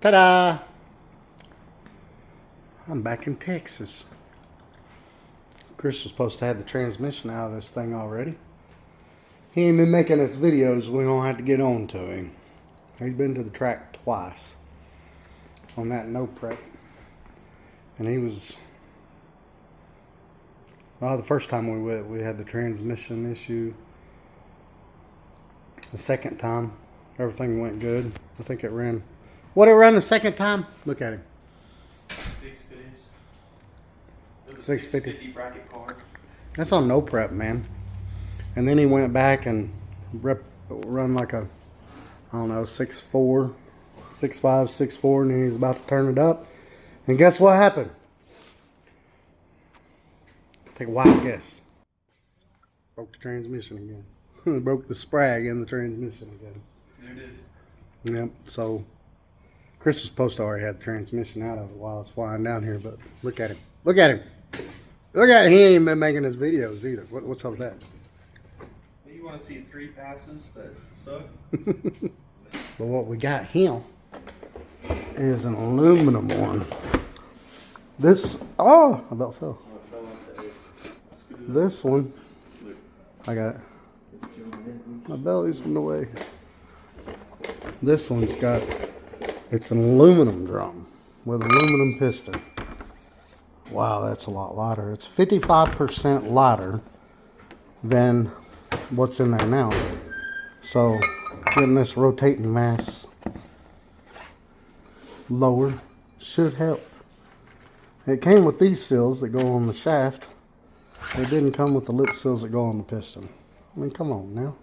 Ta-da! I'm back in Texas. Chris was supposed to have the transmission out of this thing already. He ain't been making us videos. We don't have to get on to him. He's been to the track twice on that no prep. And he was... Well, the first time we went, we had the transmission issue. The second time, everything went good. I think it ran... What, it ran the second time? Look at him. 650 bracket car. That's on no prep, man. And then he went back and run like a, I don't know, 6.4, 6.5, 6.4, and then he's about to turn it up. And guess what happened? Take a wild guess. Broke the transmission again. Broke the sprag in the transmission again. There it is. Yep, so Chris was supposed to already have the transmission out of it while I was flying down here, but look at him. Look at him. Look at him. He ain't been making his videos either. What's up with that? You want to see 3 passes that suck? But what we got here is an aluminum one. This, oh, I about fell. This one, I got it. My belly's in the way. This one's got, it's an aluminum drum with aluminum piston. Wow, that's a lot lighter. It's 55% lighter than what's in there now. So getting this rotating mass lower should help. It came with these seals that go on the shaft. It didn't come with the lip seals that go on the piston. I mean, come on now.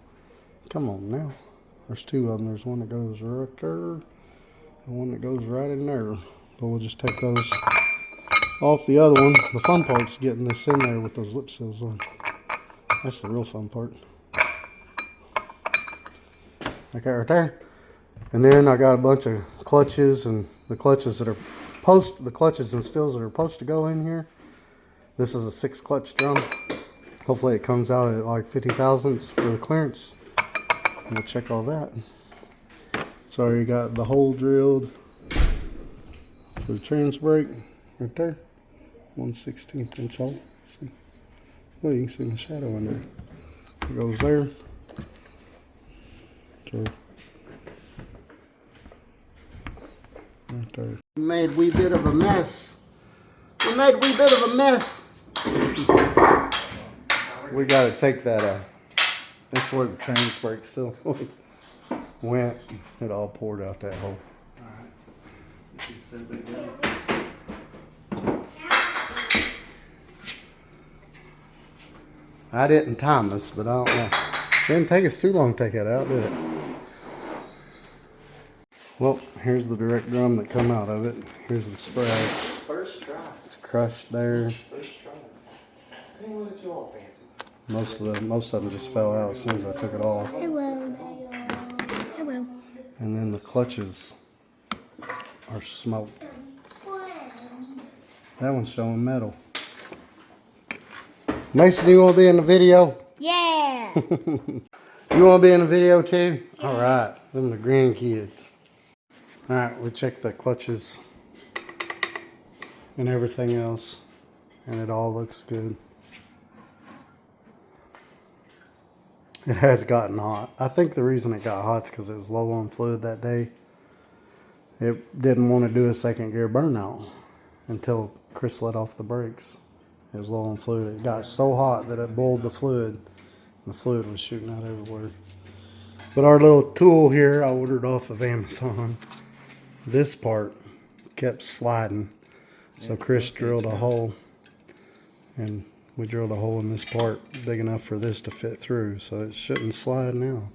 Come on now. There's 2 of them. There's one that goes right there and one that goes right in there. But we'll just take those off the other one. The fun part's getting this in there with those lip seals on. That's the real fun part. Like that right there. And then I got a bunch of clutches, and the clutches that are the clutches and stills that are supposed to go in here. This is a 6 clutch drum. Hopefully it comes out at like 50 thousandths for the clearance. And we'll check all that. So you got the hole drilled for the trans brake right there. 1/16 inch hole. See? Well, you can see my shadow in there. It goes there. Okay. Right there. We made a wee bit of a mess. We made a wee bit of a mess. We got to take that. That's where the trans brake still went. It all poured out that hole. I didn't time this, but I don't know. It didn't take us too long to take it out, did it? Well, here's the direct drum that come out of it. Here's the spray. First try. It's crushed there. First try. Hey, look at you all fancy. Most of them just fell out as soon as I took it off. Hello. Hello. And then the clutches are smoked. That one's showing metal. Mason, you want to be in the video? Yeah. You want to be in the video too? Yeah. All right. Them the grandkids. All right. We checked the clutches and everything else, and it all looks good. It has gotten hot. I think the reason it got hot is because it was low on fluid that day. It didn't want to do a second gear burnout until Chris let off the brakes. It was low on fluid. It got so hot that it boiled the fluid. The fluid was shooting out everywhere. But our little tool here, I ordered off of Amazon. This part kept sliding. So Chris drilled a hole. And we drilled a hole in this part big enough for this to fit through. So it shouldn't slide now.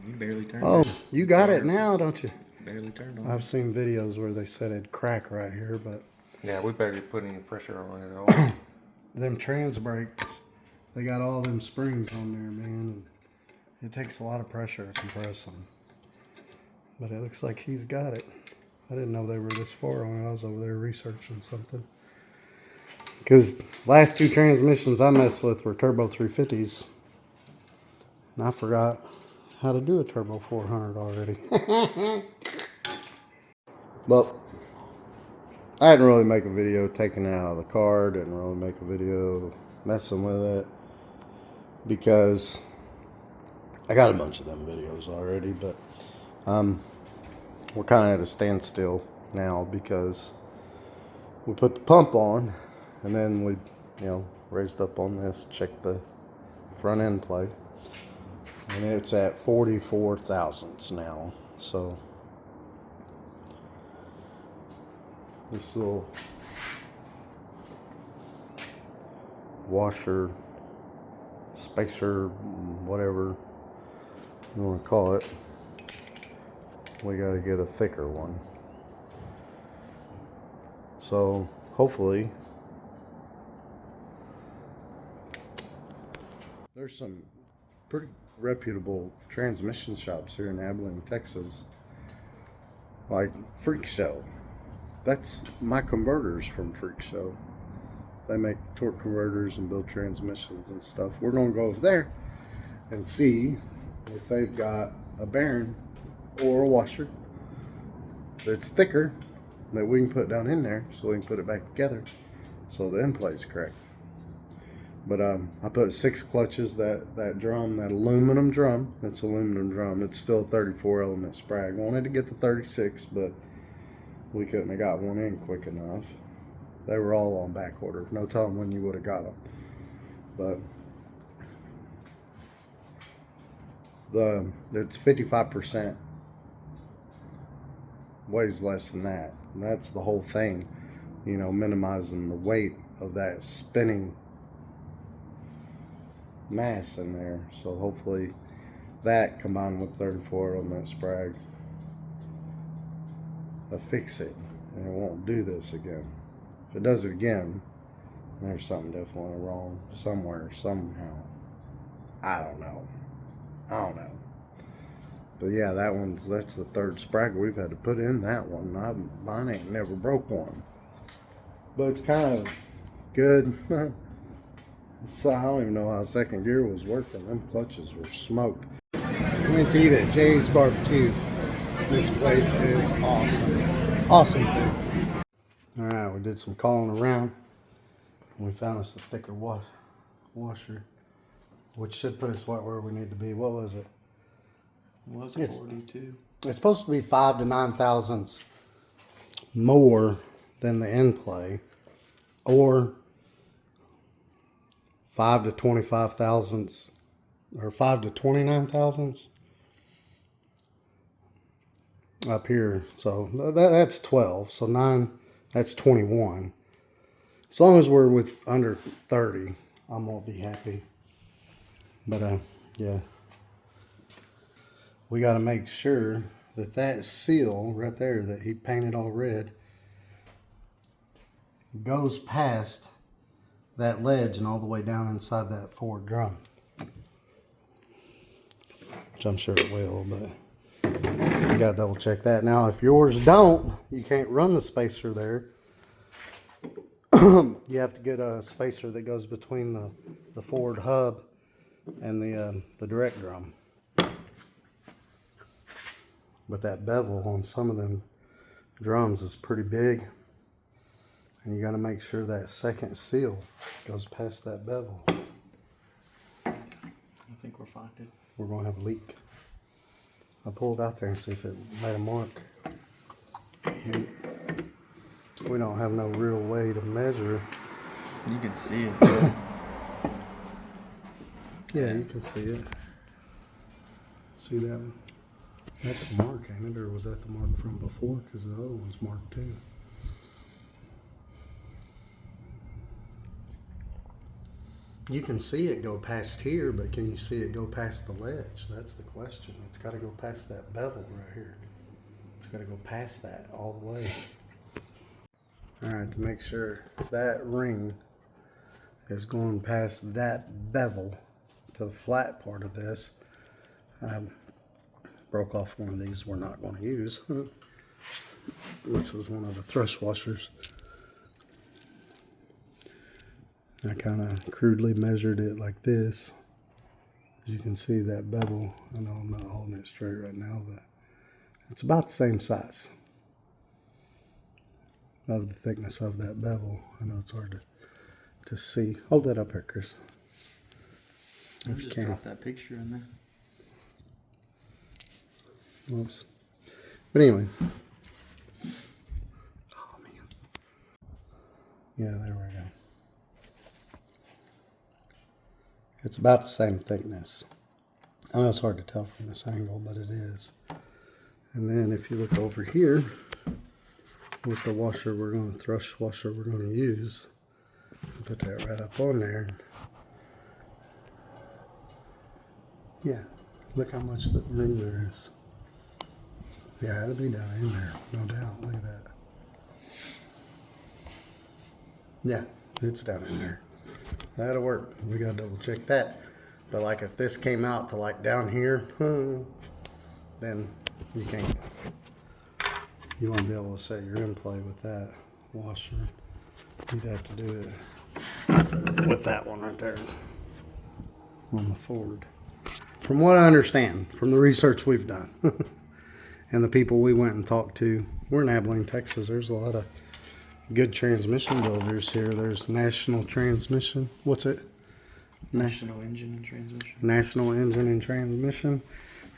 You barely turned Oh, it. you got it now, don't you? Barely turned on. I've seen videos where they said it'd crack right here, but Yeah, we barely put any pressure on it at all. them trans brakes, they got all them springs on there, man, and it takes a lot of pressure to compress them. But it looks like he's got it. I didn't know they were this far on it. I was over there researching something. Because last 2 transmissions I messed with were turbo 350s, and I forgot how to do a turbo 400 already. But I didn't really make a video taking it out of the car. Didn't really make a video messing with it because I got a bunch of them videos already. But we're kind of at a standstill now because we put the pump on and then we, raised up on this, checked the front end plate, and it's at 44 thousandths now. So this little washer, spacer, whatever you want to call it, we got to get a thicker one. So hopefully there's some pretty reputable transmission shops here in Abilene, Texas, like Freak Show. That's my converters from Freak Show. They make torque converters and build transmissions and stuff. We're going to go over there and see if they've got a bearing or a washer that's thicker that we can put down in there so we can put it back together so the end plate is correct. But I put 6 clutches, that drum, that aluminum drum, it's aluminum drum. It's still a 34 element Sprag. Wanted to get the 36, but we couldn't have got one in quick enough. They were all on back order. No telling when you would have got them. But it's 55%, weighs less than that. And that's the whole thing, minimizing the weight of that spinning mass in there. So hopefully that combined with 34 on that Sprag will fix it and it won't do this again. If it does it again, there's something definitely wrong somewhere, somehow. I don't know. But yeah, that's the 3rd Sprag we've had to put in that one. Mine ain't never broke one. But it's kind of good. So I don't even know how 2nd gear was working. Them clutches were smoked. Went to eat at Jay's Barbecue. This place is awesome. Awesome food. Alright, we did some calling around. We found us a thicker washer, which should put us right where we need to be. What was it? It's 42. It's supposed to be 5 to 9 thousandths more than the end play, or 5 to 25 thousandths, or 5 to 29 thousandths up here. So that's 12. So 9, that's 21. As long as we're with under 30, I'm gonna be happy. But yeah. We got to make sure that seal right there that he painted all red goes past that ledge and all the way down inside that forward drum. Which I'm sure it will, but you got to double check that. Now, if yours don't, you can't run the spacer there. You have to get a spacer that goes between the forward hub and the direct drum. But that bevel on some of them drums is pretty big. And you got to make sure that 2nd seal goes past that bevel. I think we're fine, dude. We're going to have a leak. I'll pull it out there and see if it made a mark. We don't have no real way to measure. You can see it, bro. Yeah, you can see it. See that one? That's a mark, ain't it? Or was that the mark from before? Because the other one's marked too. You can see it go past here, but can you see it go past the ledge? That's the question. It's got to go past that bevel right here. It's got to go past that all the way. All right, to make sure that ring is going past that bevel to the flat part of this, broke off one of these we're not going to use, which was one of the thrust washers. I kind of crudely measured it like this. As you can see, that bevel, I know I'm not holding it straight right now, but it's about the same size. of the thickness of that bevel. I know it's hard to see. Hold that up here, Chris. If you Just can. drop that picture in there. Whoops. But anyway. Oh, man. Yeah, there we go. It's about the same thickness. I know it's hard to tell from this angle, but it is. And then if you look over here, with the washer thrush washer we're going to use, put that right up on there. Yeah, look how much room there is. Yeah, it'll be down in there, no doubt. Look at that. Yeah, it's down in there. That'll work. We gotta double check that. But like if this came out to like down here, then you can't. You won't be able to set your in play with that washer. You'd have to do it with that one right there on the Ford. From what I understand, from the research we've done, and the people we went and talked to, we're in Abilene, Texas. There's a lot of good transmission builders here. There's National Transmission. What's it? National Engine and Transmission. National Engine and Transmission.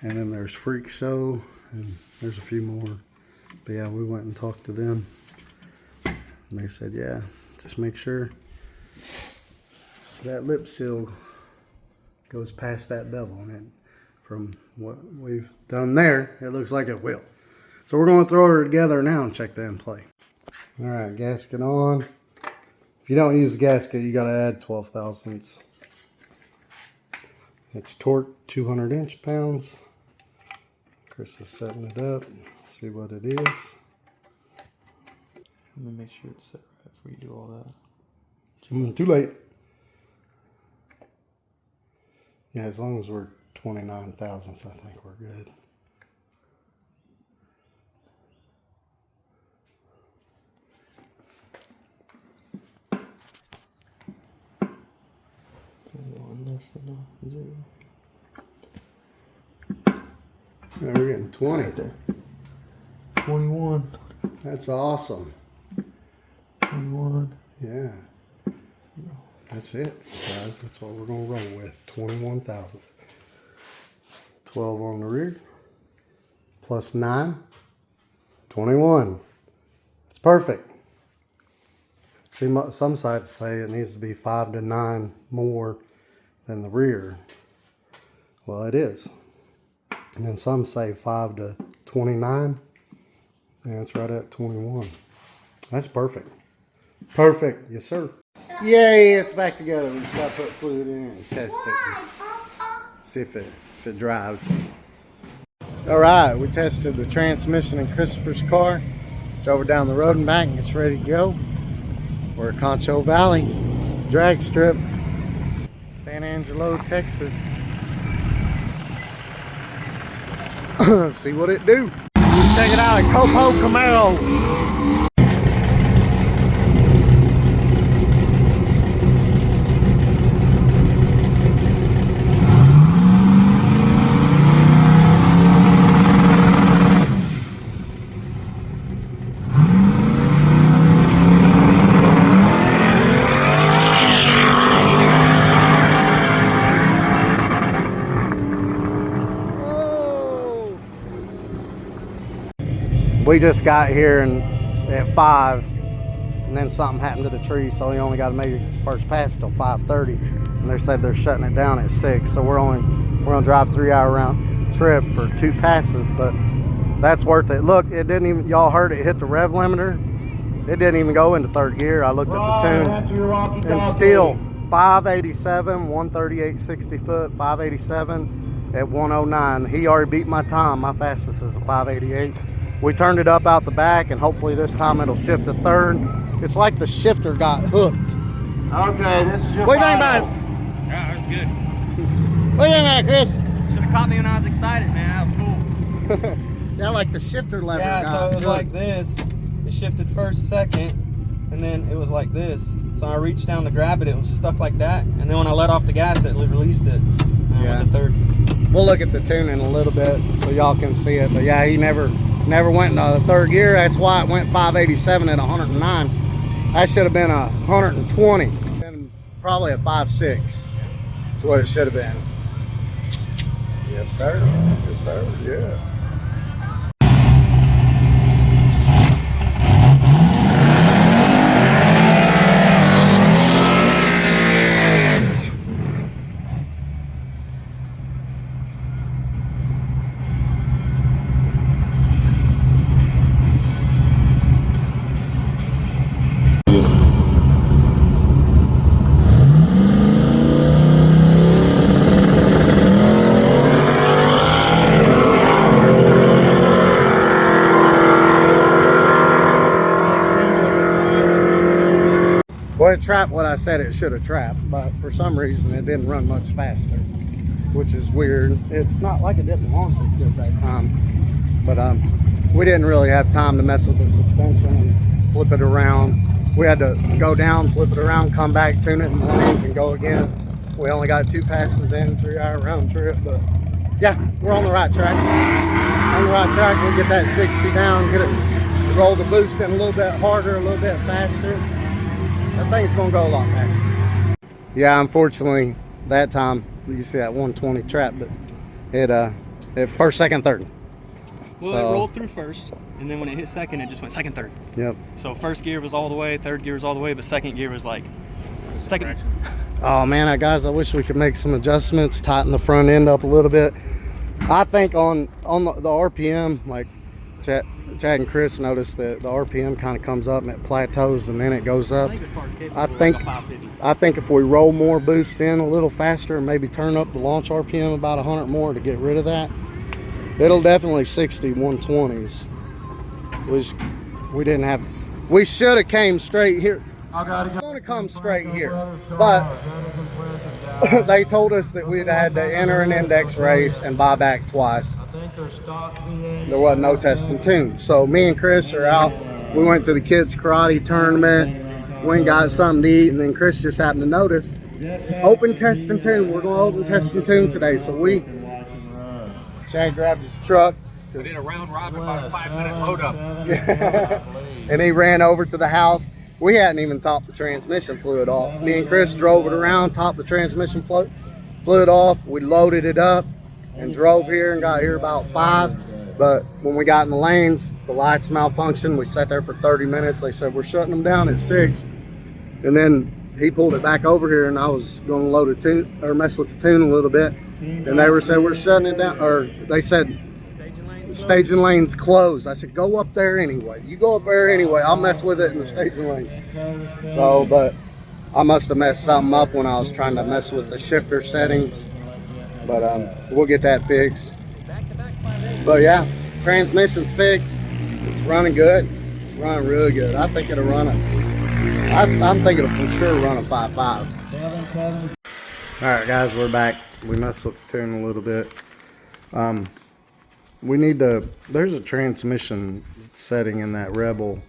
And then there's Freak Show, and there's a few more. But yeah, we went and talked to them. And they said, yeah, just make sure that lip seal goes past that bevel. And it, from what we've done there, it looks like it will. So we're going to throw her together now and check the in play. All right, gasket on. If you don't use the gasket, you got to add 12 thousandths. It's torque 200 inch-pounds. Chris is setting it up. See what it is. Let me make sure it's set right before you do all that. Too late. Yeah, as long as we're 29 thousandths, I think we're good. One less than a 0. Yeah, we're getting 20. Right there. 21. That's awesome. 21. Yeah. That's it, guys. That's what we're going to roll with. 21 thousandths. 12 on the rear. Plus 9. 21. It's perfect. See, some sites say it needs to be 5 to 9 more than the rear. Well, it is. And then some say 5 to 29. And it's right at 21. That's perfect. Perfect. Yes, sir. Yay, it's back together. We just got to put fluid in and test it. See if it drives. All right, we tested the transmission in Christopher's car. Drove it down the road and back, and it's ready to go. We're at Concho Valley drag strip, San Angelo, Texas. See what it do. Check it out at Copo Camaro. We just got here at 5, and then something happened to the tree, so we only got to make his first pass till 5:30. And they said they're shutting it down at 6, so we're gonna drive 3-hour round trip for 2 passes, but that's worth it. Look, it didn't even, y'all heard it hit the rev limiter. It didn't even go into 3rd gear. I looked at the tune, and still 587, 138 60 foot, 587 at 109. He already beat my time. My fastest is a 588. We turned it up out the back, and hopefully this time it'll shift to 3rd. It's like the shifter got hooked. Okay, this is your What do you think about it? Yeah, that was good. What do you think about it, Chris? Should have caught me when I was excited, man. That was cool. Yeah, like the shifter lever Yeah, got so it was hooked. like this. It shifted first, second, and then it was like this. So I reached down to grab it. It was stuck like that. And then when I let off the gas, it released it. And I Yeah. went to 3rd. We'll look at the tuning a little bit so y'all can see it. But yeah, he never Never went into the third gear. That's why it went 587 at 109. That should have been 120. Been probably a 5.6. That's what it should have been. Yes, sir. Yes, sir. Yeah. Well, it trapped what I said it should have trapped, but for some reason it didn't run much faster, which is weird. It's not like it didn't launch as good that time, but we didn't really have time to mess with the suspension and flip it around. We had to go down, flip it around, come back, tune it in the lanes, and go again. We only got 2 passes in, 3-hour round trip, but yeah, we're on the right track. On the right track, we'll get that 60 down, get it, roll the boost in a little bit harder, a little bit faster. That thing's gonna go a lot faster. Yeah, unfortunately, that time you see that 120 trap, but it first, second, third. Well, So, it rolled through first, and then when it hit second, it just went second, third. Yep. So first gear was all the way, third gear was all the way, but second gear was like second. Oh man, guys, I wish we could make some adjustments, tighten the front end up a little bit. I think on the RPM, like Chad and Chris noticed that the RPM kind of comes up and it plateaus and then it goes up. I think the car's capable I of think like a 550. I think if we roll more boost in a little faster and maybe turn up the launch RPM about 100 more to get rid of that, it'll definitely 60 120s. We didn't have. We should have came straight here. I'm gonna come straight here, but they told us that we'd had to enter an index race and buy back twice. There wasn't no test and tune, so me and Chris are out. We went to the kids karate tournament. We got something to eat, and then Chris just happened to notice open test and tune. We're gonna open test and tune today, so Chad grabbed his truck. We did a round robin, about a 5-minute load up. And he ran over to the house. We hadn't even topped the transmission fluid off. Me and Chris drove it around, topped the transmission fluid off. We loaded it up and drove here and got here about 5. But when we got in the lanes, the lights malfunctioned. We sat there for 30 minutes. They said, we're shutting them down at 6. And then he pulled it back over here, and I was going to load a tune or mess with the tune a little bit. And they said, we're shutting it down. Or they said, staging lanes closed. I said, go up there anyway. You go up there anyway. I'll mess with it in the staging lanes. So, but I must have messed something up when I was trying to mess with the shifter settings. But we'll get that fixed. But yeah, transmission's fixed. It's running good. It's running really good. I think it'll run I'm thinking it'll for sure run a 5.5. All right, guys, we're back. We messed with the tune a little bit. We need to, there's a transmission setting in that Rebel.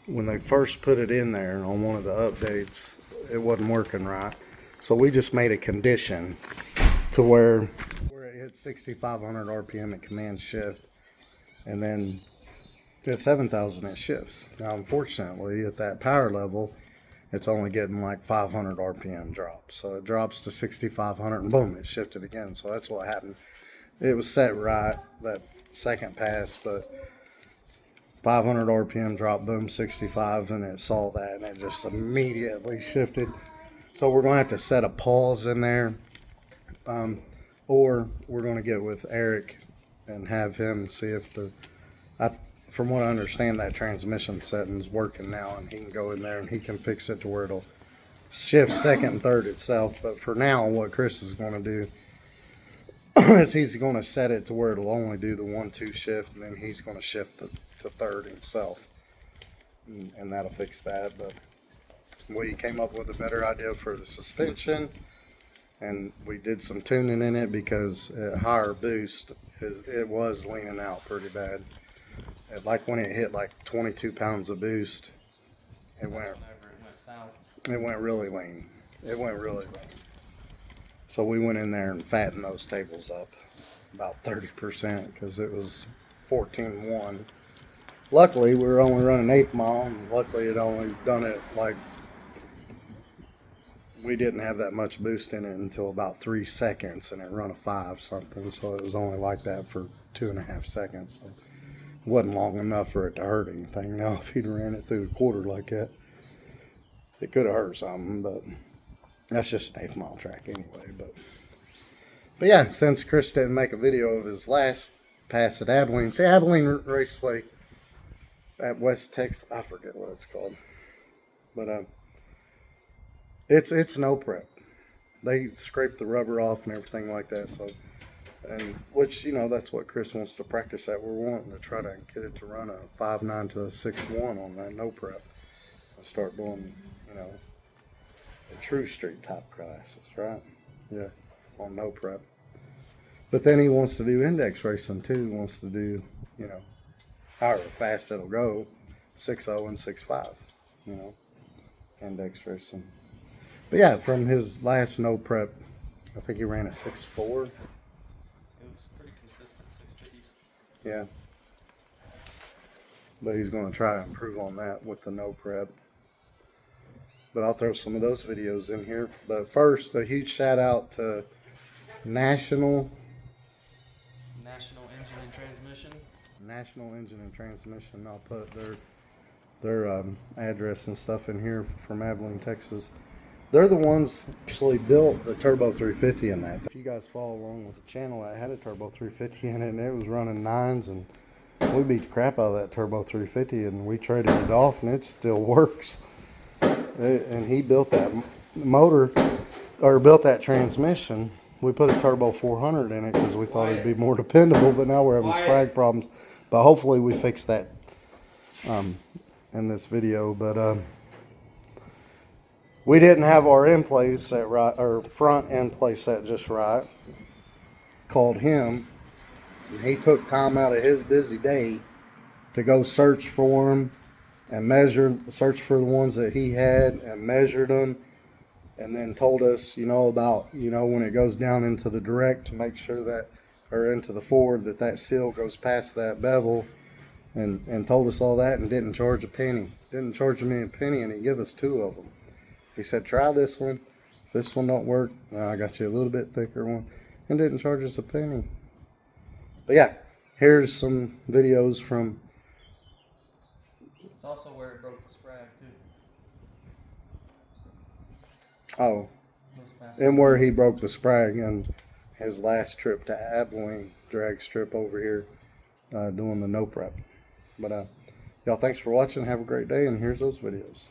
When they first put it in there on one of the updates, it wasn't working right. So we just made a condition to where it hits 6,500 RPM at command shift, and then at 7,000 it shifts. Now, unfortunately, at that power level, it's only getting like 500 RPM drop. So it drops to 6,500 and boom, it shifted again. So that's what happened. It was set right that second pass, but 500 RPM drop, boom, 65, and it saw that and it just immediately shifted. So we're going to have to set a pause in there, or we're going to get with Eric and have him see if from what I understand, that transmission setting is working now, and he can go in there and he can fix it to where it'll shift second and third itself. But for now, what Chris is going to do is he's going to set it to where it'll only do the 1-2 shift, and then he's going to shift to third himself, and that'll fix that. But we came up with a better idea for the suspension, and we did some tuning in it because at higher boost, it was leaning out pretty bad. Like when it hit like 22 pounds of boost, it went really lean. It went really lean. So we went in there and fattened those tables up about 30% because it was 14.1. Luckily, we were only running 1/8 mile, and luckily it only done it like, we didn't have that much boost in it until about 3 seconds, and it run a 5 something, so it was only like that for 2.5 seconds. So it wasn't long enough for it to hurt anything. Now, if he'd ran it through the quarter like that, it could have hurt something, but that's just an 1/8 mile track anyway. But yeah, since Chris didn't make a video of his last pass at Abilene, see, Abilene Raceway at West Texas, I forget what it's called, but it's no prep. They scrape the rubber off and everything like that. So, and which, you know, that's what Chris wants to practice at. We're wanting to try to get it to run a 5.9 to a 6.1 on that no prep. And start doing, you know, the true street type classes, right? Yeah, on no prep. But then he wants to do index racing too. He wants to do, you know, however fast it'll go, 6.0 and 6.5, you know, index racing. But yeah, from his last no prep, I think he ran a 6.4. It was pretty consistent, 650s. Yeah. But he's going to try to improve on that with the no prep. But I'll throw some of those videos in here. But first, a huge shout out to National Engine and Transmission. National Engine and Transmission. I'll put their address and stuff in here from Abilene, Texas. They're the ones actually built the Turbo 350 in that. If you guys follow along with the channel, I had a Turbo 350 in it, and it was running 9s, and we beat the crap out of that Turbo 350, and we traded it off, and it still works. And he built that motor, or built that transmission. We put a Turbo 400 in it because we thought it'd be more dependable, but now we're having sprag problems. But hopefully we fix that in this video. But we didn't have our end play set right, or front end play set just right. Called him, and he took time out of his busy day to go search for them and search for the ones that he had and measured them. And then told us, you know, about, you know, when it goes down into the direct to make sure that, or into the forward, that seal goes past that bevel, and told us all that, and didn't charge a penny. Didn't charge me a penny, and he gave us 2 of them. He said, try this one. If this one don't work, I got you a little bit thicker one, and didn't charge us a penny. But yeah, here's some videos from. It's also where it broke the sprag too. Oh, and where he broke the sprag on his last trip to Abilene, drag strip over here, doing the no prep. But y'all, thanks for watching. Have a great day, and here's those videos.